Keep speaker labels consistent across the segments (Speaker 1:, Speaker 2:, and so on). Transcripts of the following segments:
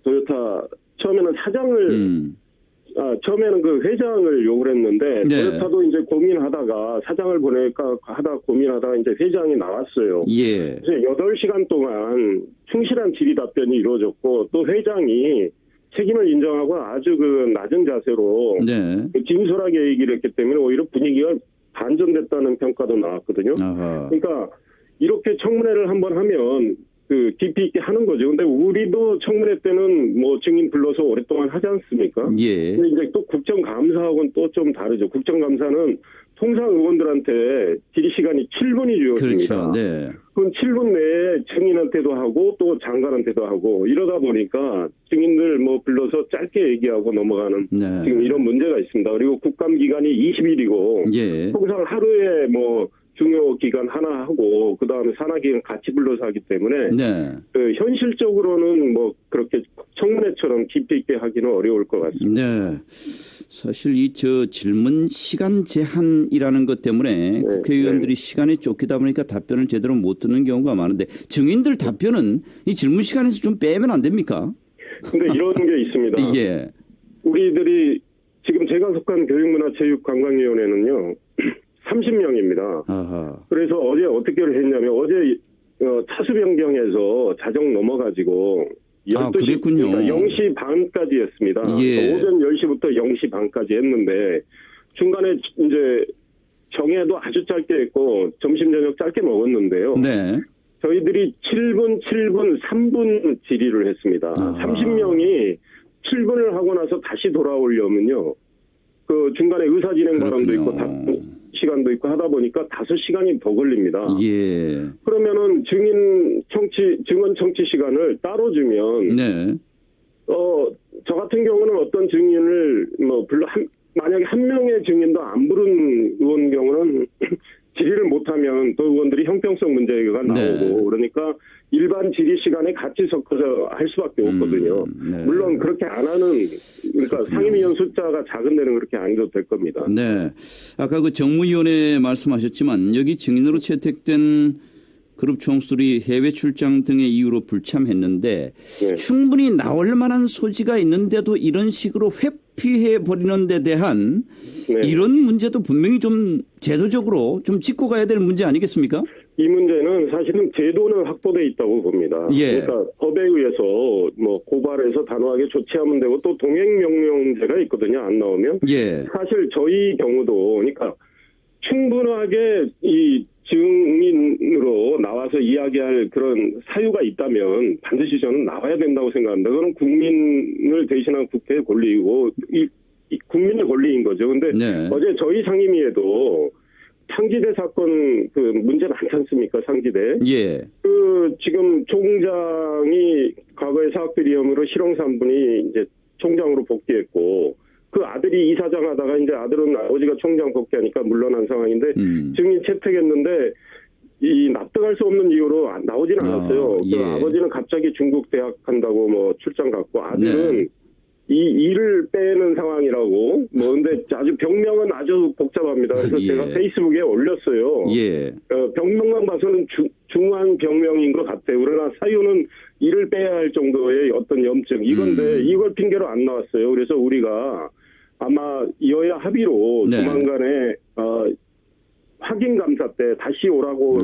Speaker 1: 도요타 처음에는 처음에는 그 회장을 요구를 했는데
Speaker 2: 네.
Speaker 1: 도요타도 이제 고민하다가 사장을 보낼까 고민하다가 이제 회장이 나왔어요.
Speaker 2: 예.
Speaker 1: 그래서 8시간 동안 충실한 질의 답변이 이루어졌고 또 회장이 책임을 인정하고 아주 그 낮은 자세로
Speaker 2: 네.
Speaker 1: 진솔하게 얘기를 했기 때문에 오히려 분위기가 반전됐다는 평가도 나왔거든요.
Speaker 2: 아하.
Speaker 1: 그러니까 이렇게 청문회를 한번 하면 그 깊이 있게 하는 거죠. 근데 우리도 청문회 때는 뭐 증인 불러서 오랫동안 하지 않습니까?
Speaker 2: 예.
Speaker 1: 근데 이제 또 국정감사하고는 또 좀 다르죠. 국정감사는 통상 의원들한테 질의 시간이 7분이 주어집니다.
Speaker 2: 그렇죠. 네.
Speaker 1: 그건 7분 내에 증인한테도 하고 또 장관한테도 하고 이러다 보니까 증인들 뭐 불러서 짧게 얘기하고 넘어가는
Speaker 2: 네.
Speaker 1: 지금 이런 문제가 있습니다. 그리고 국감 기간이 20일이고
Speaker 2: 예.
Speaker 1: 통상 하루에 뭐 중요 기간 하나 하고 그다음에 산하 기간 같이 불러서 하기 때문에
Speaker 2: 네.
Speaker 1: 그 현실적으로는 뭐 그렇게 청문회처럼 깊이 있게 하기는 어려울 것 같습니다.
Speaker 2: 네. 사실 이 질문 시간 제한이라는 것 때문에 국회의원들이 시간이 쫓기다 보니까 답변을 제대로 못 듣는 경우가 많은데 증인들 답변은 이 질문 시간에서 좀 빼면 안 됩니까?
Speaker 1: 근데 이런 게 있습니다.
Speaker 2: 예.
Speaker 1: 우리들이 지금 제가 속한 교육문화체육관광위원회는요. 30명입니다.
Speaker 2: 아하.
Speaker 1: 그래서 어제 어떻게 했냐면 어제 차수 변경해서 자정 넘어가지고 12시
Speaker 2: 그랬군요.
Speaker 1: 그러니까 0시 반까지 했습니다.
Speaker 2: 예.
Speaker 1: 오전 10시부터 0시 반까지 했는데 중간에 이제 정회도 아주 짧게 했고 점심 저녁 짧게 먹었는데요.
Speaker 2: 네.
Speaker 1: 저희들이 7분, 3분 질의를 했습니다. 30명이 7분을 하고 나서 다시 돌아오려면요. 그 중간에 의사진행 발언도 있고 시간도 있고 하다 보니까 5시간이 더 걸립니다.
Speaker 2: 예.
Speaker 1: 그러면은 증언 청취 시간을 따로 주면
Speaker 2: 네.
Speaker 1: 저 같은 경우는 어떤 증인을 만약에 한 명의 증인도 안 부른 의원 경우는 질의를 못하면 또 의원들이 형평성 문제가 나오고
Speaker 2: 네.
Speaker 1: 그러니까 일반 질의 시간에 같이 섞어서 할 수밖에 없거든요.
Speaker 2: 네.
Speaker 1: 물론 그렇게 안 하는 그러니까 상임위원 숫자가 작은 데는 그렇게 안 해도 될 겁니다.
Speaker 2: 네. 아까 그 정무위원회 말씀하셨지만 여기 증인으로 채택된 그룹 총수들이 해외 출장 등의 이유로 불참했는데
Speaker 1: 네.
Speaker 2: 충분히 나올 만한 소지가 있는데도 이런 식으로 회피해 버리는 데 대한
Speaker 1: 네.
Speaker 2: 이런 문제도 분명히 좀 제도적으로 좀 짚고 가야 될 문제 아니겠습니까?
Speaker 1: 이 문제는 사실은 제도는 확보돼 있다고 봅니다.
Speaker 2: 예.
Speaker 1: 그러니까 법에 의해서 뭐 고발해서 단호하게 조치하면 되고 또 동행명령제가 있거든요. 안 나오면.
Speaker 2: 예.
Speaker 1: 사실 저희 경우도 그러니까 충분하게 이 증인으로 나와서 이야기할 그런 사유가 있다면 반드시 저는 나와야 된다고 생각합니다. 그건 국민을 대신한 국회의 권리이고 이 국민의 권리인 거죠. 근데
Speaker 2: 네.
Speaker 1: 어제 저희 상임위에도 상지대 사건 그 문제 많지 않습니까? 상지대.
Speaker 2: 예.
Speaker 1: 그 지금 총장이 과거에 사학비리 혐의로 실형 3분이 이제 총장으로 복귀했고 그 아들이 이사장 하다가 이제 아들은 아버지가 총장 복귀하니까 물러난 상황인데 증인 채택했는데 이 납득할 수 없는 이유로 나오지는 않았어요.
Speaker 2: 예.
Speaker 1: 그 아버지는 갑자기 중국 대학 간다고 뭐 출장 갔고 아들은
Speaker 2: 네.
Speaker 1: 이 일을 빼는 상황이라고 뭐 근데 아주 병명은 아주 복잡합니다. 그래서
Speaker 2: 예.
Speaker 1: 제가 페이스북에 올렸어요.
Speaker 2: 예.
Speaker 1: 병명만 봐서는 중한 병명인 것 같아요. 그러나 사유는 일을 빼야 할 정도의 어떤 염증 이건데 이걸 핑계로 안 나왔어요. 그래서 우리가 아마 여야 합의로
Speaker 2: 네.
Speaker 1: 조만간에 확인 감사 때 다시 오라고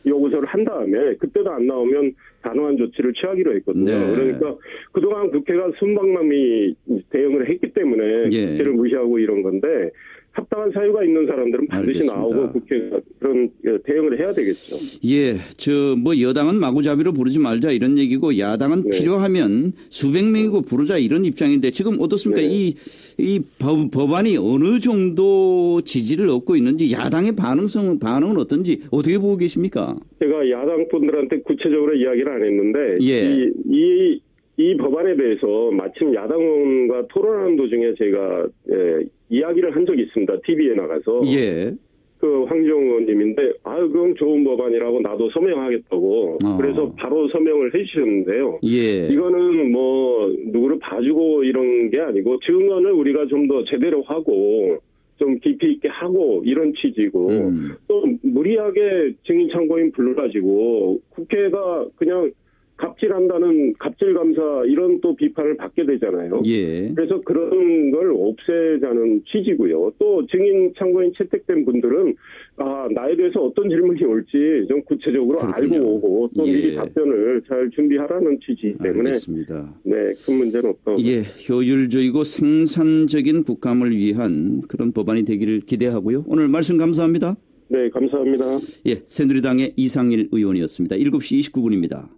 Speaker 1: 요구서를 한 다음에 그때도 안 나오면 단호한 조치를 취하기로 했거든요.
Speaker 2: 네.
Speaker 1: 그러니까 그동안 국회가 순방망이 대응을 했기 때문에
Speaker 2: 예.
Speaker 1: 국회를 무시하고 이런 건데 합당한 사유가 있는 사람들은 반드시
Speaker 2: 알겠습니다.
Speaker 1: 나오고 국회가 그런 대응을 해야 되겠죠.
Speaker 2: 예, 뭐 여당은 마구잡이로 부르지 말자 이런 얘기고 야당은
Speaker 1: 네.
Speaker 2: 필요하면 수백 명이고 부르자 이런 입장인데 지금 어떻습니까?
Speaker 1: 네.
Speaker 2: 이 법안이 어느 정도 지지를 얻고 있는지 야당의 반응은 어떤지 어떻게 보고 계십니까?
Speaker 1: 제가 야당 분들한테 구체적으로 이야기를 안 했는데
Speaker 2: 예.
Speaker 1: 이 법안에 대해서 마침 야당 의원과 토론하는 도중에 제가 이야기를 한 적이 있습니다. TV에 나가서.
Speaker 2: 예.
Speaker 1: 그 황정우 의원님인데 그건 좋은 법안이라고 나도 서명하겠다고. 그래서 바로 서명을 해 주셨는데요.
Speaker 2: 예.
Speaker 1: 이거는 뭐 누구를 봐주고 이런 게 아니고 증언을 우리가 좀 더 제대로 하고 좀 깊이 있게 하고 이런 취지고 또 무리하게 증인 참고인 불러가지고 국회가 그냥 갑질한다는 갑질감사 이런 또 비판을 받게 되잖아요.
Speaker 2: 예.
Speaker 1: 그래서 그런 걸 없애자는 취지고요. 또 증인 참고인 채택된 분들은 나에 대해서 어떤 질문이 올지 좀 구체적으로
Speaker 2: 그렇군요.
Speaker 1: 알고 오고 또
Speaker 2: 예.
Speaker 1: 미리 답변을 잘 준비하라는 취지이기 때문에
Speaker 2: 알겠습니다.
Speaker 1: 네, 큰 문제는 없다고.
Speaker 2: 예, 효율적이고 생산적인 국감을 위한 그런 법안이 되기를 기대하고요. 오늘 말씀 감사합니다.
Speaker 1: 네, 감사합니다.
Speaker 2: 예, 새누리당의 이상일 의원이었습니다. 7시 29분입니다.